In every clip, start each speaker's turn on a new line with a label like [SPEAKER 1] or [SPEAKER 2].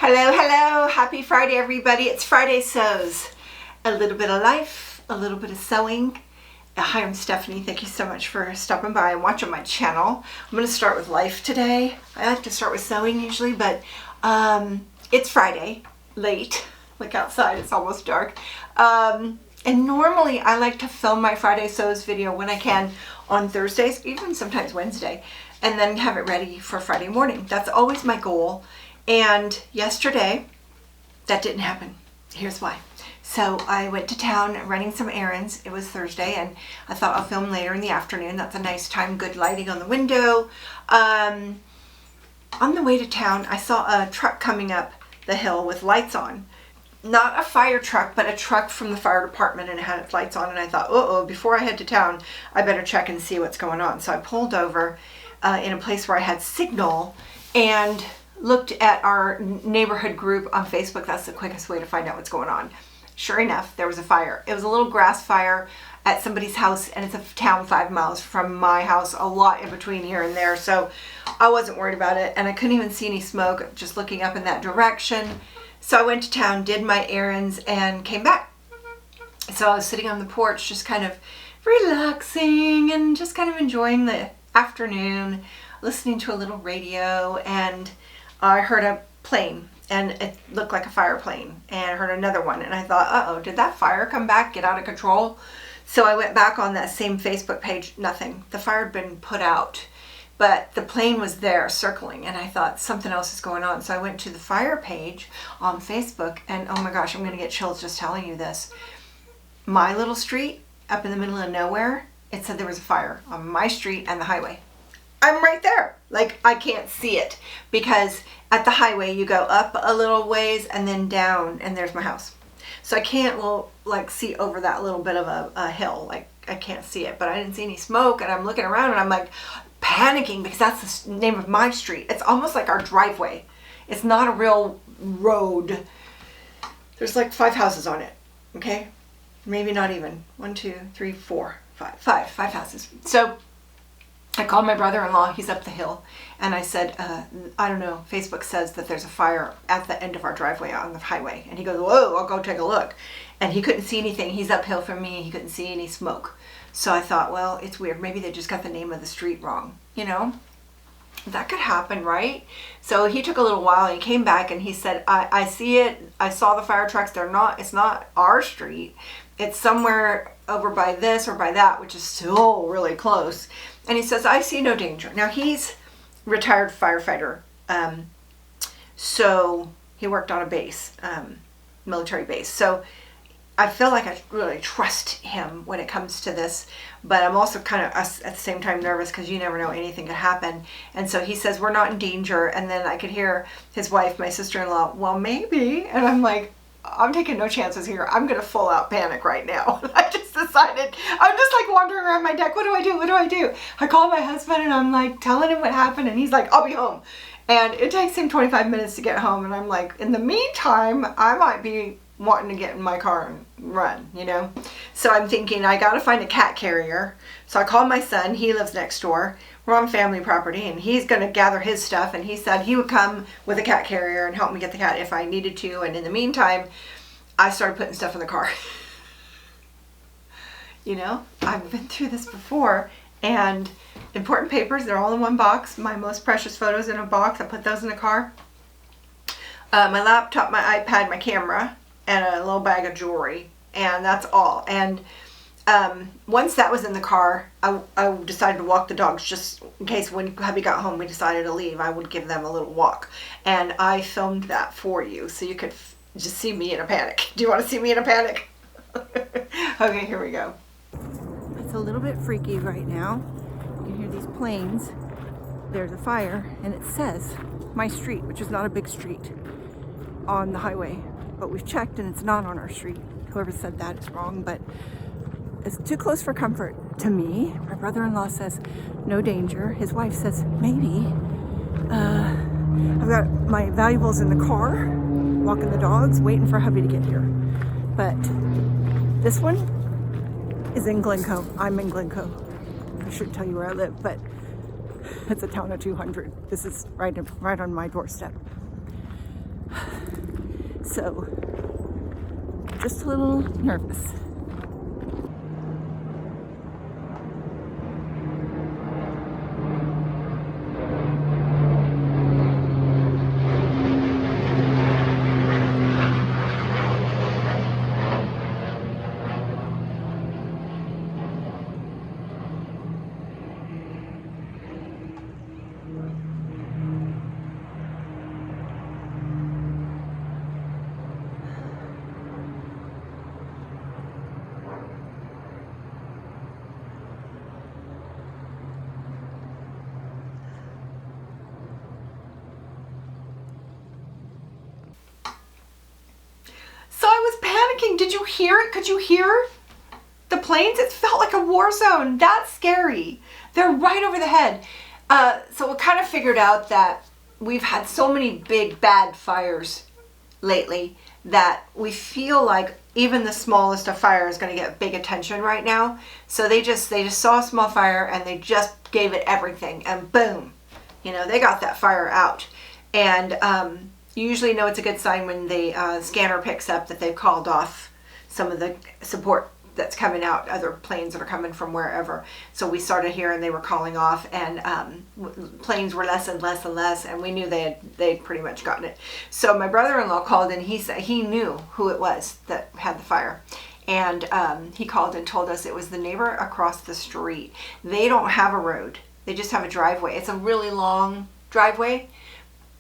[SPEAKER 1] Hello, hello. Happy Friday, everybody. It's Friday Sews. A little bit of life, a little bit of sewing. Hi, I'm Stephanie. Thank you so much for stopping by and watching my channel. I'm going to start with life today. I like to start with sewing usually, but it's Friday, late. Look outside, it's almost dark. And normally I like to film my Friday Sews video when I can on Thursdays, even sometimes Wednesday, and then have it ready for Friday morning. That's always my goal. And yesterday, that didn't happen. Here's why. So I went to town running some errands. It was Thursday, and I thought I'll film later in the afternoon. That's a nice time, good lighting on the window. On the way to town, I saw a truck coming up the hill with lights on. Not a fire truck, but a truck from the fire department, and it had its lights on. And I thought, before I head to town, I better check and see what's going on. So I pulled over in a place where I had signal and looked at our neighborhood group on Facebook. That's the quickest way to find out what's going on. Sure enough, there was a fire. It was a little grass fire at somebody's house, and it's a town 5 miles from my house, a lot in between here and there. So I wasn't worried about it, and I couldn't even see any smoke just looking up in that direction. So I went to town, did my errands, and came back. So I was sitting on the porch just kind of relaxing and just kind of enjoying the afternoon, listening to a little radio, and I heard a plane, and it looked like a fire plane, and I heard another one, and I thought, did that fire come back, get out of control? So I went back on that same Facebook page, nothing. The fire had been put out, but the plane was there circling, and I thought something else is going on. So I went to the fire page on Facebook, and oh my gosh, I'm going to get chills just telling you this. My little street, up in the middle of nowhere, it said there was a fire on my street and the highway. I'm right there. Like, I can't see it because at the highway you go up a little ways and then down, and there's my house. So I can't see over that little bit of a hill. Like, I can't see it, but I didn't see any smoke, and I'm looking around and I'm like panicking because that's the name of my street. It's almost like our driveway. It's not a real road. There's like 5 houses on it. Okay, maybe not even 1, 2, 3, 4, 5 houses. So I called my brother-in-law, he's up the hill, and I said, I don't know, Facebook says that there's a fire at the end of our driveway on the highway. And he goes, whoa, I'll go take a look. And he couldn't see anything. He's uphill from me. He couldn't see any smoke. So I thought, well, it's weird. Maybe they just got the name of the street wrong. You know, that could happen, right? So he took a little while, and he came back, and he said, I see it. I saw the fire trucks. It's not our street. It's somewhere over by this or by that, which is still really close. And he says, I see no danger. Now, he's retired firefighter. So he worked on a base, military base. So I feel like I really trust him when it comes to this. But I'm also kind of at the same time nervous because you never know, anything could happen. And so he says, we're not in danger. And then I could hear his wife, my sister-in-law, well, maybe. And I'm like, I'm taking no chances here. I'm going to full out panic right now. I just decided, I'm just like wandering around my deck. What do I do? What do I do? I call my husband and I'm like telling him what happened, and he's like, I'll be home. And it takes him 25 minutes to get home. And I'm like, in the meantime, I might be wanting to get in my car and run, you know? So I'm thinking, I got to find a cat carrier. So I called my son. He lives next door. We're on family property, and he's going to gather his stuff, and he said he would come with a cat carrier and help me get the cat if I needed to. And in the meantime, I started putting stuff in the car. You know, I've been through this before, and important papers, they're all in one box. My most precious photos in a box. I put those in the car. My laptop, my iPad, my camera, and a little bag of jewelry, and that's all. And once that was in the car, I decided to walk the dogs just in case when hubby got home we decided to leave, I would give them a little walk. And I filmed that for you so you could just see me in a panic. Do you want to see me in a panic? Okay, here we go. It's a little bit freaky right now. You can hear these planes. There's a fire, and it says my street, which is not a big street, on the highway. But we've checked, and it's not on our street. Whoever said that is wrong, but it's too close for comfort to me. My brother-in-law says no danger. His wife says maybe. I've got my valuables in the car, walking the dogs, waiting for hubby to get here. But this one is in Glencoe. I'm in Glencoe. I should tell you where I live, but it's a town of 200. This is right on my doorstep. So, just a little nervous. So I was panicking. Did you hear it? Could you hear the planes? It felt like a war zone. That's scary. They're right over the head. So we kind of figured out that we've had so many big bad fires lately that we feel like even the smallest of fire is going to get big attention right now. So they just saw a small fire and they just gave it everything, and boom, they got that fire out. And you usually know it's a good sign when the scanner picks up that they've called off some of the support that's coming out, other planes that are coming from wherever. So we started here and they were calling off, and planes were less and less and less, and we knew they'd pretty much gotten it. So my brother-in-law called, and he said he knew who it was that had the fire. And he called and told us it was the neighbor across the street. They don't have a road. They just have a driveway. It's a really long driveway.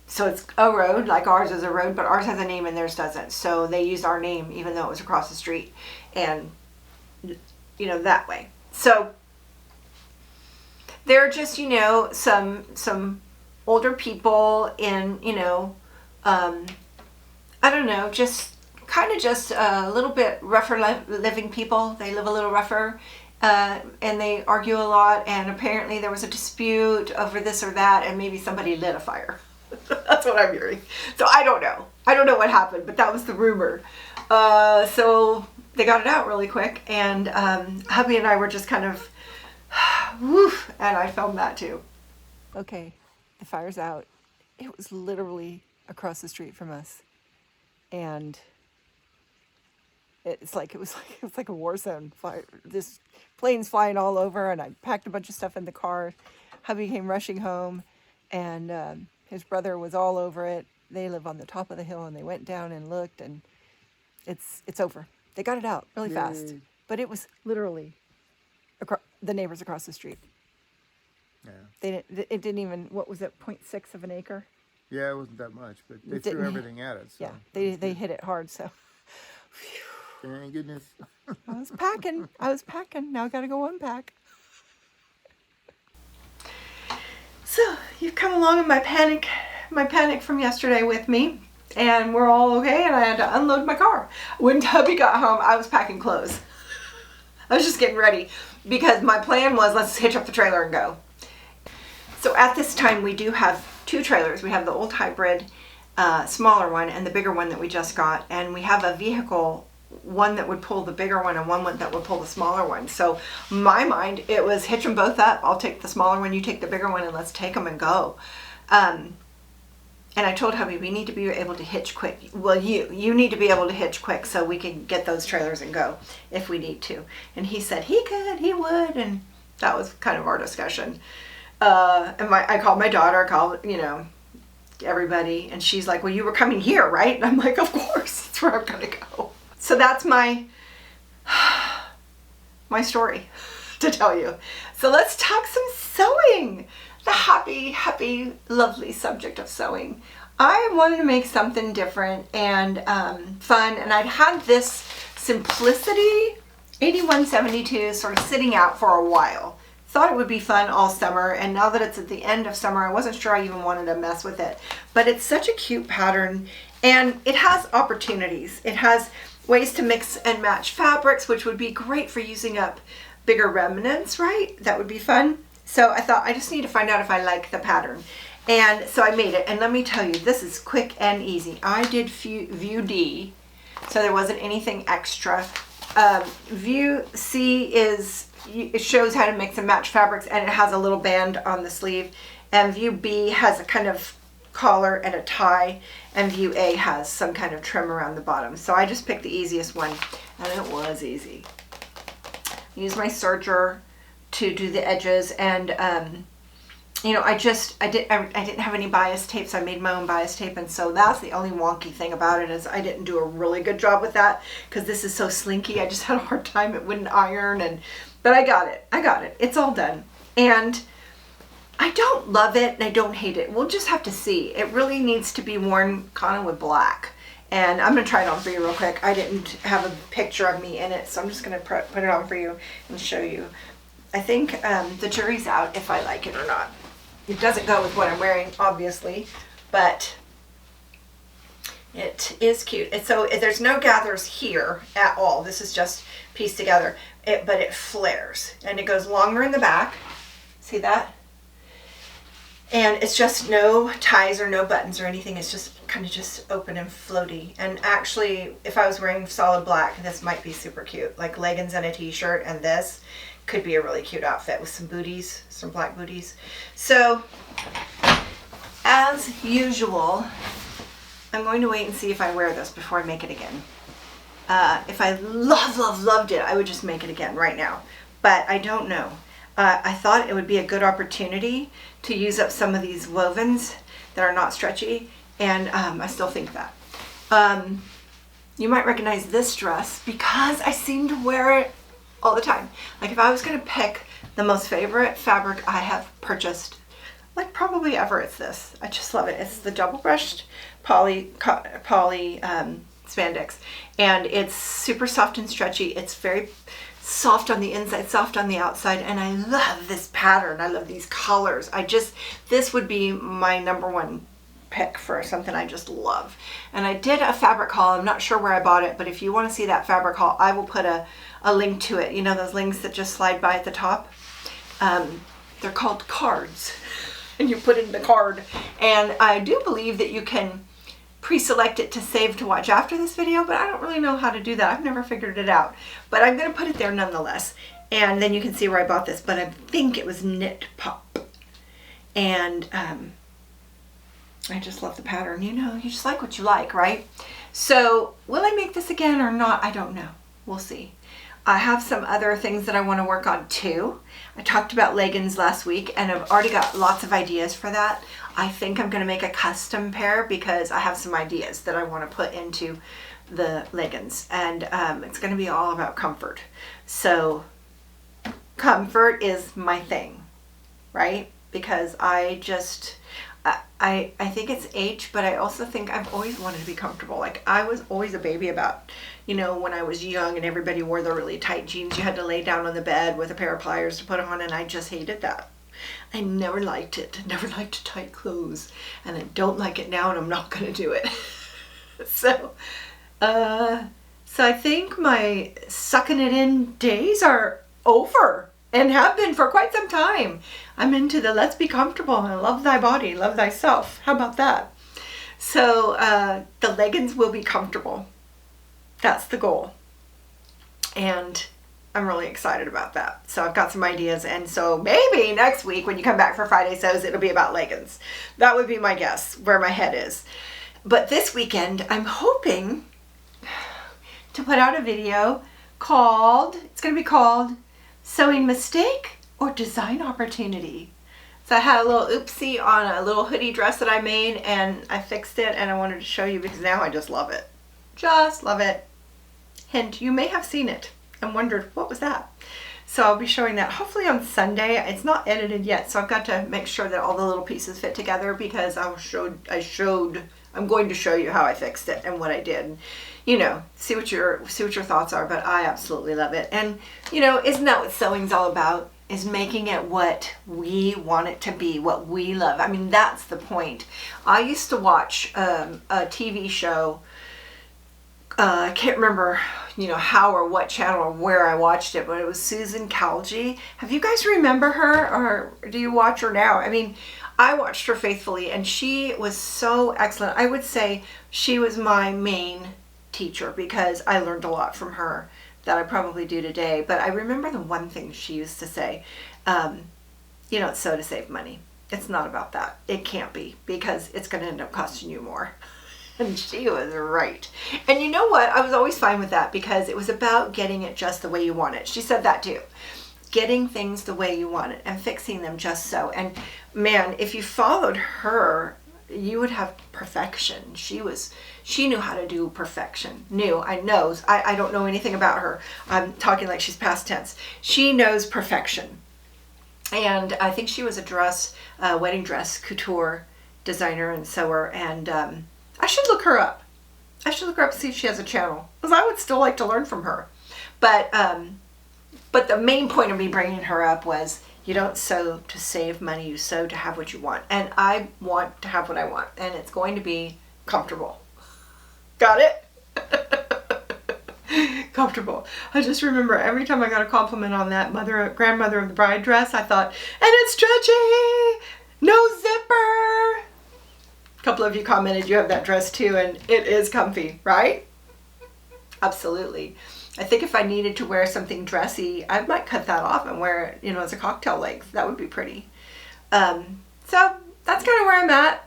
[SPEAKER 1] So it's a road, like ours is a road, but ours has a name and theirs doesn't. So they used our name even though it was across the street. And that way. So they're just, some older people in, I don't know, just kind of just a little bit rougher living people. They live a little rougher, and they argue a lot, and apparently there was a dispute over this or that, and maybe somebody lit a fire. That's what I'm hearing. So I don't know. I don't know what happened, but that was the rumor. So they got it out really quick, and hubby and I were just kind of, woof, and I filmed that too. Okay, the fire's out. It was literally across the street from us, and it was like a war zone. Fire, this planes flying all over, and I packed a bunch of stuff in the car. Hubby came rushing home, and his brother was all over it. They live on the top of the hill, and they went down and looked, and it's over. They got it out really fast, but it was literally the neighbors across the street. Yeah. It didn't even, what was it, 0.6 of an acre?
[SPEAKER 2] Yeah, it wasn't that much, but they threw everything at it. So.
[SPEAKER 1] Yeah, they hit it hard, so.
[SPEAKER 2] Thank goodness.
[SPEAKER 1] I was packing. Now I got to go unpack. So you've come along in my panic from yesterday with me, and we're all okay, and I had to unload my car. When hubby got home, I was packing clothes. I was just getting ready because my plan was, let's hitch up the trailer and go. So at this time we do have two trailers. We have the old hybrid, smaller one, and the bigger one that we just got, and we have a vehicle, one that would pull the bigger one and one that would pull the smaller one. So my mind, it was hitch them both up. I'll take the smaller one, you take the bigger one, and let's take them and go. And I told hubby, we need to be able to hitch quick. Well, you need to be able to hitch quick so we can get those trailers and go if we need to. And he said he could, he would, and that was kind of our discussion. And I called my daughter, I called, everybody, and she's like, well, you were coming here, right? And I'm like, of course, that's where I'm gonna go. So that's my story to tell you. So let's talk some sewing. The happy, lovely subject of sewing. I wanted to make something different and fun, and I'd had this Simplicity 8172 sort of sitting out for a while. Thought it would be fun all summer, and now that it's at the end of summer, I wasn't sure I even wanted to mess with it. But it's such a cute pattern, and it has opportunities. It has ways to mix and match fabrics, which would be great for using up bigger remnants, right? That would be fun. So I thought I just need to find out if I like the pattern. And so I made it, and let me tell you, this is quick and easy. I did view D, so there wasn't anything extra. View C it shows how to mix and match fabrics, and it has a little band on the sleeve. And view B has a kind of collar and a tie, and view A has some kind of trim around the bottom. So I just picked the easiest one, and it was easy. Use my serger to do the edges, and you know, I didn't have any bias tape, so I made my own bias tape, and so that's the only wonky thing about it, is I didn't do a really good job with that because this is so slinky. I just had a hard time. It wouldn't iron, but I got it. It's all done, and I don't love it and I don't hate it. We'll just have to see. It really needs to be worn kind of with black. And I'm going to try it on for you real quick. I didn't have a picture of me in it, so I'm just going to put it on for you and show you. I think the jury's out if I like it or not. It doesn't go with what I'm wearing, obviously, but it is cute. And so there's no gathers here at all. This is just pieced together, but it flares. And it goes longer in the back. See that? And it's just no ties or no buttons or anything. It's just kind of just open and floaty. And actually, if I was wearing solid black, this might be super cute. Like leggings and a t-shirt, and this could be a really cute outfit with some booties, some black booties. So, as usual, I'm going to wait and see if I wear this before I make it again. If I loved it, I would just make it again right now. But I don't know. I thought it would be a good opportunity to use up some of these wovens that are not stretchy, and I still think that. You might recognize this dress because I seem to wear it all the time. Like if I was going to pick the most favorite fabric I have purchased, like probably ever, it's this. I just love it. It's the double brushed poly spandex, and it's super soft and stretchy. It's very soft on the inside, soft on the outside, and I love this pattern. I love these colors. This would be my number one pick for something I just love. And I did a fabric haul. I'm not sure where I bought it, but if you want to see that fabric haul, I will put a link to it. You know those links that just slide by at the top? They're called cards, and you put in the card. And I do believe that you can pre-select it to save to watch after this video, but I don't really know how to do that. I've never figured it out, but I'm going to put it there nonetheless, and then you can see where I bought this. But I think it was Knit Pop, and I just love the pattern. You know, you just like what you like, right? So will I make this again or not? I don't know. We'll see. I have some other things that I want to work on too. I talked about leggings last week, and I've already got lots of ideas for that. I think I'm going to make a custom pair because I have some ideas that I want to put into the leggings, and it's going to be all about comfort. So comfort is my thing, right? Because I think it's age, but I also think I've always wanted to be comfortable. Like I was always a baby about, you know, when I was young and everybody wore the really tight jeans, you had to lay down on the bed with a pair of pliers to put on, and I just hated that. I never liked it. I never liked tight clothes, and I don't like it now, and I'm not going to do it. So I think my sucking it in days are over, and have been for quite some time. I'm into the let's be comfortable and love thy body, love thyself. How about that? So the leggings will be comfortable. That's the goal. And I'm really excited about that. So I've got some ideas, and so maybe next week when you come back for Friday Sews, it'll be about leggings. That would be my guess, where my head is. But this weekend, I'm hoping to put out a video it's going to be called Sewing Mistake or Design Opportunity. So I had a little oopsie on a little hoodie dress that I made, and I fixed it, and I wanted to show you because now I just love it. Just love it. Hint, you may have seen it and wondered, what was that? So I'll be showing that hopefully on Sunday. It's not edited yet, so I've got to make sure that all the little pieces fit together because I'm going to show you how I fixed it and what I did. You know, see what your thoughts are, but I absolutely love it. And you know, isn't that what sewing's all about? Is making it what we want it to be, what we love. I mean, that's the point. I used to watch a TV show. I can't remember, you know, how or what channel or where I watched it, but it was Susan Calgie. Have you guys remember her, or do you watch her now? I mean, I watched her faithfully, and she was so excellent. I would say she was my main teacher because I learned a lot from her that I probably do today. But I remember the one thing she used to say, you don't sew to save money. It's not about that. It can't be, because it's going to end up costing you more. And she was right. And you know what? I was always fine with that, because it was about getting it just the way you want it. She said that too. Getting things the way you want it and fixing them just so. And man, if you followed her, you would have perfection. She knew how to do perfection. I don't know anything about her. I'm talking like she's past tense. She knows perfection. And I think she was a wedding dress couture designer and sewer. And I should look her up. I should look her up and see if she has a channel, because I would still like to learn from her. But the main point of me bringing her up was, you don't sew to save money, you sew to have what you want. And I want to have what I want, and it's going to be comfortable. Got it? Comfortable. I just remember every time I got a compliment on that grandmother of the bride dress, I thought, and it's stretchy, no zipper. A couple of you commented you have that dress too, and it is comfy, right? Absolutely. I think if I needed to wear something dressy, I might cut that off and wear it, as a cocktail length. That would be pretty. So that's kind of where I'm at.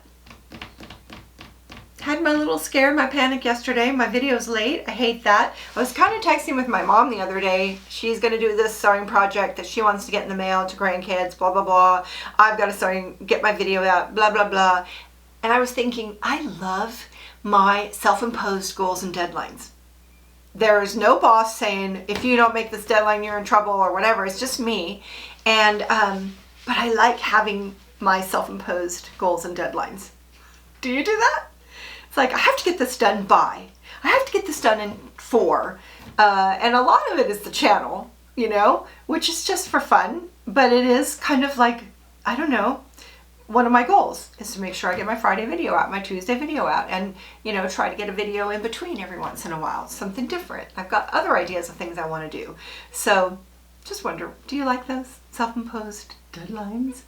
[SPEAKER 1] Had my little scare, my panic yesterday. My video's late. I hate that. I was kind of texting with my mom the other day. She's going to do this sewing project that she wants to get in the mail to grandkids, blah, blah, blah. I've got to get my video out, blah, blah, blah. And I was thinking, I love my self-imposed goals and deadlines. There is no boss saying, if you don't make this deadline, you're in trouble or whatever. It's just me. And, but I like having my self-imposed goals and deadlines. Do you do that? It's like, I have to get this done by. I have to get this done in 4. And a lot of it is the channel, which is just for fun. But it is kind of like, I don't know, one of my goals is to make sure I get my Friday video out, my Tuesday video out, and, try to get a video in between every once in a while, something different. I've got other ideas of things I want to do. So just wonder, do you like those self-imposed deadlines?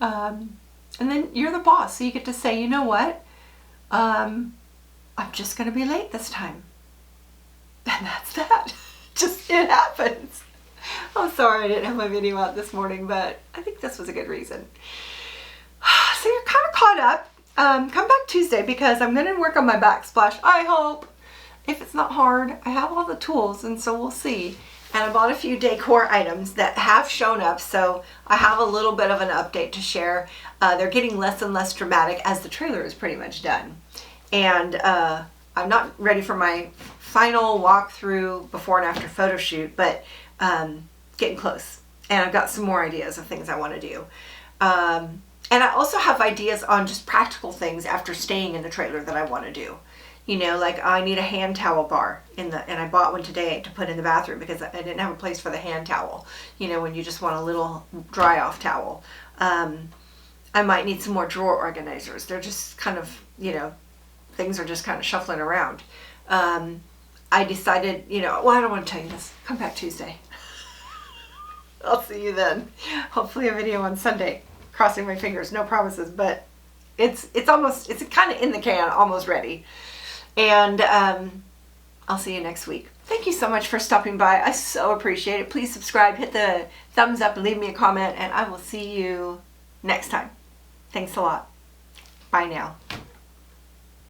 [SPEAKER 1] And then you're the boss, so you get to say, you know what? I'm just going to be late this time. And that's that. It happens. I'm sorry I didn't have my video out this morning, but I think this was a good reason. So you're kind of caught up. Come back Tuesday, because I'm going to work on my backsplash, I hope. If it's not hard, I have all the tools, and so we'll see. And I bought a few decor items that have shown up, so I have a little bit of an update to share. They're getting less and less dramatic as the trailer is pretty much done. And I'm not ready for my final walkthrough before and after photo shoot, but getting close. And I've got some more ideas of things I want to do. And I also have ideas on just practical things after staying in the trailer that I want to do. Like I need a hand towel bar and I bought one today to put in the bathroom because I didn't have a place for the hand towel. When you just want a little dry off towel. I might need some more drawer organizers. They're just kind of, things are just kind of shuffling around. I decided, well, I don't want to tell you this. Come back Tuesday. I'll see you then. Hopefully a video on Sunday. Crossing my fingers, no promises, but it's kind of in the can, almost ready. And I'll see you next week. Thank you so much for stopping by. I so appreciate it. Please subscribe, hit the thumbs up, and leave me a comment, and I will see you next time. Thanks a lot. Bye now.